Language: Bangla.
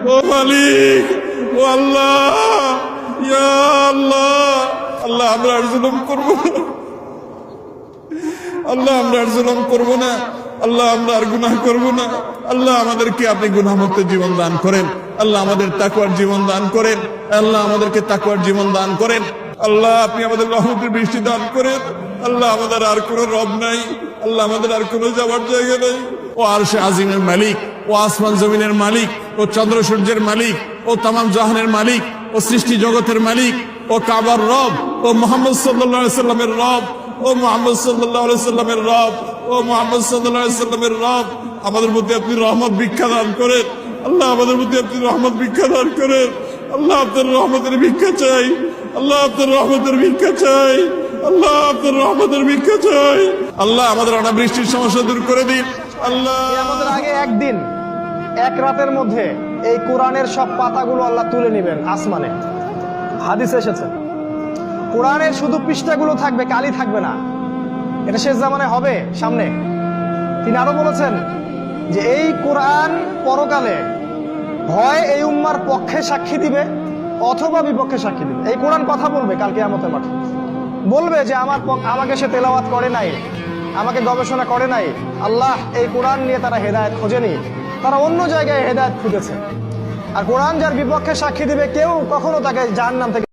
ও মালিক, ও আল্লাহ, ইয়া আল্লাহ, আল্লাহ আমরা আর জুলুম করব না, আল্লাহ আমরা আর জুলুম করব না, আল্লাহ আমরা আর গুনাহ করব না। আল্লাহ আমাদেরকে আপনি গুনাহমুক্ত জীবন দান করেন, আল্লাহ আমাদের তাকওয়ার জীবন দান করেন, আল্লাহ আমাদেরকে তাকওয়ার জীবন দান করেন। আল্লাহ আপনি আমাদের রহমতের বৃষ্টি দান করেন। আল্লাহ আমাদের আর কোনো রব নাই, আল্লাহ আমাদের আর কোনো যাওয়ার জায়গা নাই। ও আরশে আজিমের মালিক, ও আসমান জমিনের মালিক, ও চন্দ্র সূর্যের মালিক, ও তামাম জাহানের মালিক, ও সৃষ্টি জগতের মালিক, ও কাবার রব, ও মুহাম্মদ সাল্লাল্লাহু আলাইহি সাল্লামের রব, ও মুহাম্মদ সাল্লাল্লাহু আলাইহি সাল্লামের রব, ও মুহাম্মদ সাল্লাল্লাহু আলাইহি সাল্লামের রব, আমাদের মধ্যে আপনি রহমত ভিক্ষা দান করেন। আল্লাহ আমাদের মধ্যে আপনি রহমত ভিক্ষা দান করেন। আল্লাহ আপনার রহমতের ভিক্ষা চাই, আল্লাহ আপনার রহমতের ভিক্ষা চাই, আল্লাহ আপনার রহমতের ভিক্ষা চাই। আল্লাহ আমাদের অনাবৃষ্টির সমস্যা দূর করে দিন। আল্লাহ আমাদের আগে একদিন এক রাতের মধ্যে এই কোরআনের সব পাতাগুলো আল্লাহ তুলে নেবেন আসমানে। হাদিসে এসেছে কোরআনের শুধু পৃষ্ঠাগুলো থাকবে, কালি থাকবে না। এটা শেষ জামানায় হবে সামনে। তিনি আরো বলেছেন যে এই কোরআন পরকালে হয় এই উম্মার পক্ষে সাক্ষী দিবে অথবা বিপক্ষে সাক্ষী দিবে। এই কোরআন কথা বলবে কাল কিয়ামতের মাঠে, বলবে যে আমাকে সে তেলাওয়াত করে নাই, আমাকে গবেষণা করে নাই। আল্লাহ এই কোরআন নিয়ে তারা হেদায়েত খোঁজেনি, তারা অন্য জায়গায় হেদায়েত খুঁজেছে। আর কোরআন যার বিপক্ষে সাক্ষী দিবে কেউ কখনো তাকে জাহান্নাম থেকে